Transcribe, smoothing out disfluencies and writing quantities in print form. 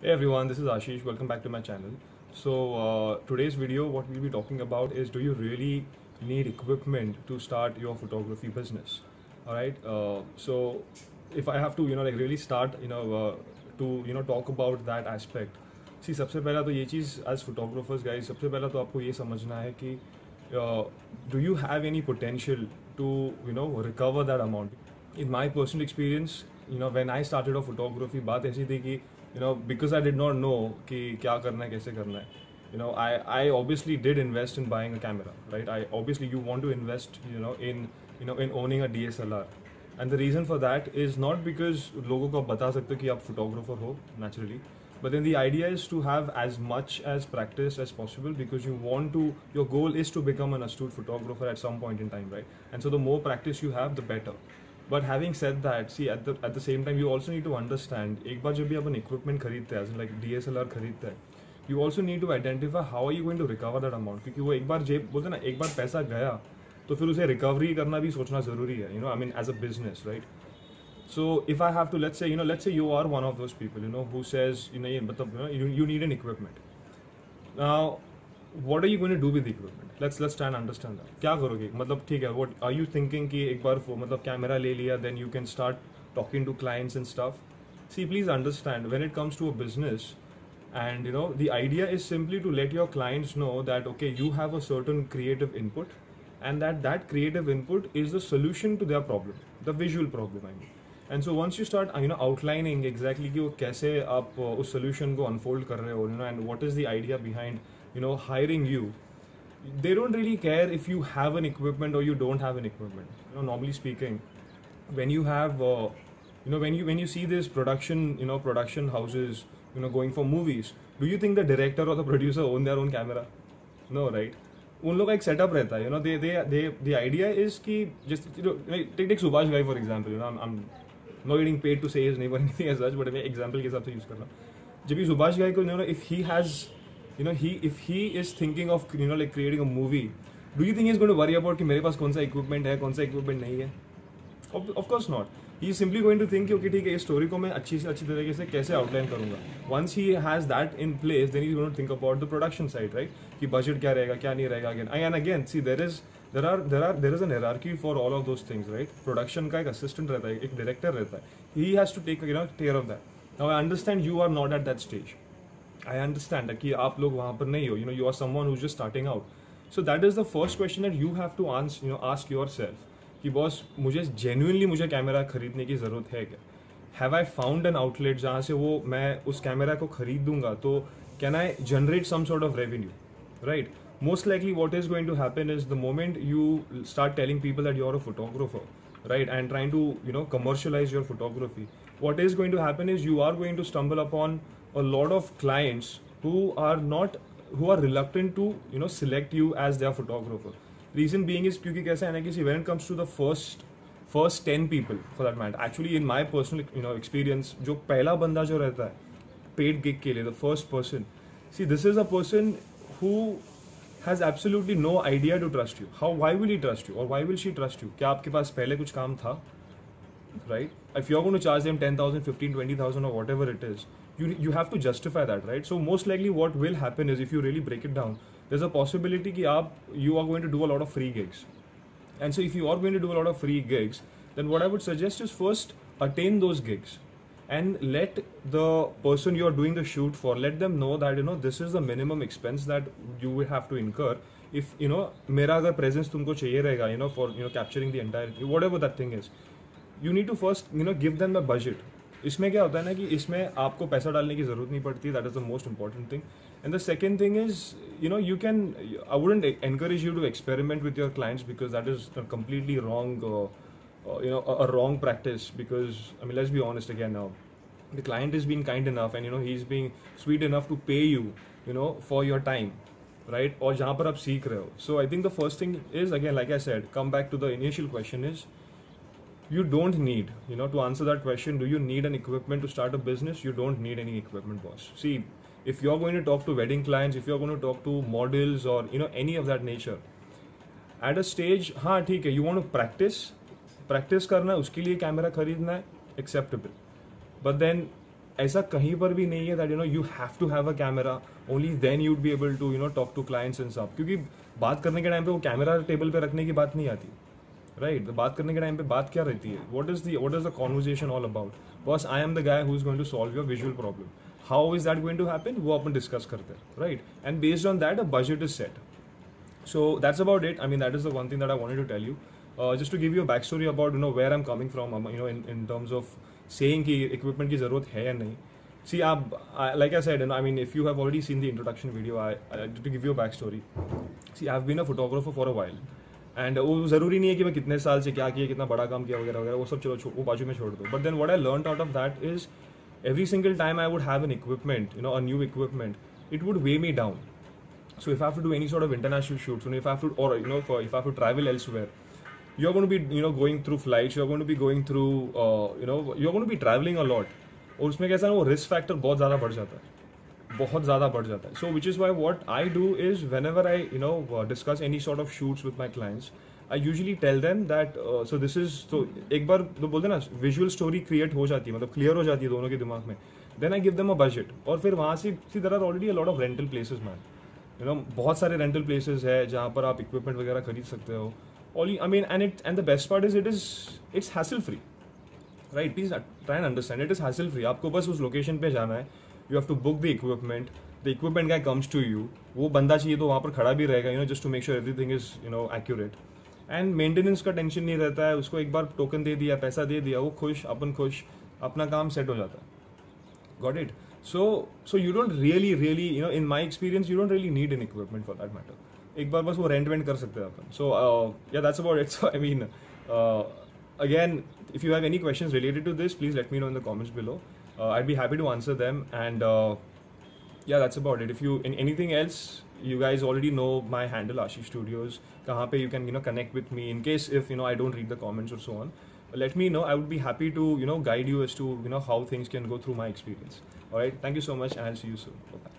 Hey everyone, this is Ashish. Welcome back to my channel. Today's video, what we'll be talking about is, do you really need equipment to start your photography business? All right. If I have to, really start, to talk about that aspect. See, सबसे पहला तो ये चीज़ as photographers guys, सबसे पहला तो आपको ये समझना है कि do you have any potential to recover that amount? In my personal experience, when I started off photography, बात ऐसी थी कि because I did not know कि क्या करना है कैसे करना है. I obviously did invest in buying a camera, right? You want to invest in owning a DSLR, and the reason for that is not because लोगों को आप बता सकते हो कि आप photographer हो naturally, but then the idea is to have as much as practice as possible because your goal is to become an astute photographer at some point in time, right? And so the more practice you have, the better. But having said that, see, at the same time, you also need to understand, एक बार जब भी आप an equipment खरीदते हैं, as in like DSLR खरीदते हैं, you also need to identify how are you going to recover that amount, क्योंकि वो एक बार जेब बोलते हैं ना, एक बार पैसा गया तो फिर उसे recovery करना भी सोचना ज़रूरी है, I mean as a business, right? So if I have to, let's say you are one of those people, who says, you need an equipment. Now, what are you going to do with the equipment? Let's try and understand that. क्या करोगे? मतलब ठीक है, what are you thinking कि एक बार मतलब camera ले लिया, then you can start talking to clients and stuff? See, please understand, when it comes to a business, and the idea is simply to let your clients know that okay, you have a certain creative input, and that creative input is the solution to their problem, the visual problem, I mean. And so once you start outlining exactly कि वो कैसे आप उस solution को unfold कर रहे हो, and what is the idea behind hiring you, they don't really care if you have an equipment or you don't have an equipment. Normally speaking, when you have when you see this production houses going for movies, do you think the director or the producer own their own camera? No, right? उन लोग का एक setup रहता है, the idea is कि just take Subhash Ghai for example. I'm not getting paid to say his name or anything as such, but मैं example के हिसाब से use कर रहा हूँ. जब भी सुभाष घाई को if he has if he is thinking of like creating a movie, do you think he's going to worry about कि मेरे पास कौन सा equipment है, कौन सा equipment नहीं है? Of course not. He is simply going to think कि okay ठीक है, इस story को मैं अच्छी से अच्छी तरीके से कैसे outline करूँगा. Once he has that in place, then he's going to think about the production side, right? कि budget क्या रहेगा, क्या नहीं रहेगा again. And again, see, there is an hierarchy for all of those things, right? Production का एक assistant रहता है, एक director रहता है. He has to take care of that. Now I understand you are not at that stage. I understand कि आप लोग वहाँ पर नहीं हो. You are someone who's just starting out. So that is the first question that you have to ask yourself. कि boss मुझे genuinely मुझे कैमरा खरीदने की ज़रूरत है क्या? Have I found an outlet जहाँ से वो मैं उस कैमरा को खरीदूंगा तो can I generate some sort of revenue, right? Most likely what is going to happen is the moment you start telling people that you're a photographer, right, and trying to commercialize your photography, what is going to happen is you are going to stumble upon a lot of clients who are reluctant to select you as their photographer. Reason being is क्योंकि कैसा है ना कि when it comes to the first 10 people for that matter, actually in my personal experience, जो पहला बंदा जो रहता है paid gig के लिए, the first person, see, this is a person who has absolutely no idea to trust you. Why will he trust you or why will she trust you? क्या आपके पास पहले कुछ काम था, right? If you're going to charge them 10,000, 15, 20,000 or whatever it is, you have to justify that, right? So most likely what will happen is, if you really break it down, there's a possibility that you are going to do a lot of free gigs. And so if you are going to do a lot of free gigs, then what I would suggest is first attain those gigs and let the person you are doing the shoot for, let them know that this is the minimum expense that you will have to incur if मेरा अगर presence तुमको चाहिए रहेगा for capturing the entire whatever that thing is. You need to first give them the budget. इसमें क्या होता है ना कि इसमें आपको पैसा डालने की ज़रूरत नहीं पड़ती. That is the most important thing. And the second thing is, I wouldn't encourage you to experiment with your clients because that is a completely wrong, a wrong practice. Because I mean, let's be honest again now, the client is being kind enough and he's being sweet enough to pay you, for your time, right? और जहाँ पर आप सीख रहे हो. So I think the first thing is, again, like I said, come back to the initial question is, you don't need, to answer that question, do you need an equipment to start a business? You don't need any equipment, boss. See, if you're going to talk to wedding clients, if you're going to talk to models or any of that nature, at a stage, हाँ ठीक है, you want to practice करना है, उसके लिए camera खरीदना है, acceptable. But then ऐसा कहीं पर भी नहीं है that you have to have a camera, only then you'd be able to talk to clients and सब, क्योंकि बात करने के टाइम पे वो कैमरा टेबल पे रखने की बात नहीं आती, राइट? बात करने के टाइम पे बात क्या रहती है, what is the conversation all about? बस I am the guy who is going to solve your visual problem, how is that going to happen, वो अपन डिस्कस करते हैं, right? And based on that a budget is set. So that's about it. I mean, that is the one thing that I wanted to tell you. Just to give you a backstory about where I'm coming from. In terms of saying कि equipment की ज़रूरत है या नहीं. See, like I said, I mean, if you have already seen the introduction video, to give you a backstory. See, I've been a photographer for a while. And वो ज़रूरी नहीं है कि मैं कितने साल से क्या किया, कितना बड़ा काम किया वगैरह वगैरह, वो सब चलो वो बाजू में छोड़ दो. But then what I learned out of that is every single time I would have an equipment, a new equipment, it would weigh me down. So if I have to do any sort of international shoots, if I have to, or if I have to travel elsewhere, you're going to be going through flights, you're going to be going through you're going to be traveling a lot. और उसमें कैसा ना वो risk factor बहुत ज़्यादा बढ़ जाता है, बहुत ज़्यादा बढ़ जाता है. So which is why what I do is whenever I discuss any sort of shoots with my clients, I usually tell them that so this is, so एक बार तो बोलते ना विजुअल स्टोरी क्रिएट हो जाती है, मतलब क्लियर हो जाती है दोनों के दिमाग में, then I give them a budget. और फिर वहाँ से there are already a lot of rental places, man. बहुत सारे रेंटल प्लेसेस है जहाँ पर आप इक्विपमेंट वगैरह खरीद सकते हो. I mean, and the best part is it's hassle free, right? Please try and understand, it is hassle free. आपको बस उस लोकेशन पे जाना है, you have to book the equipment guy comes to you, वो बंदा चाहिए तो वहाँ पर खड़ा भी रहेगा, just to make sure everything is accurate. And maintenance का टेंशन नहीं रहता है, उसको एक बार टोकन दे दिया, पैसा दे दिया, वो खुश, अपन खुश, अपना काम सेट हो जाता है. Got it? So you don't really in my experience you don't really need an equipment for that matter. एक बार बस वो रेंट कर सकते हैं अपन. So yeah, that's about it. So I mean, again, if you have any questions related to this, please let me know in the comments below. I'd be happy to answer them. And yeah, that's about it. If you anything else, you guys already know my handle, Ashish Studios. कहाँ पे you can connect with me in case if I don't read the comments or so on. Let me know. I would be happy to guide you as to how things can go through my experience. All right, thank you so much, and I'll see you soon. Bye.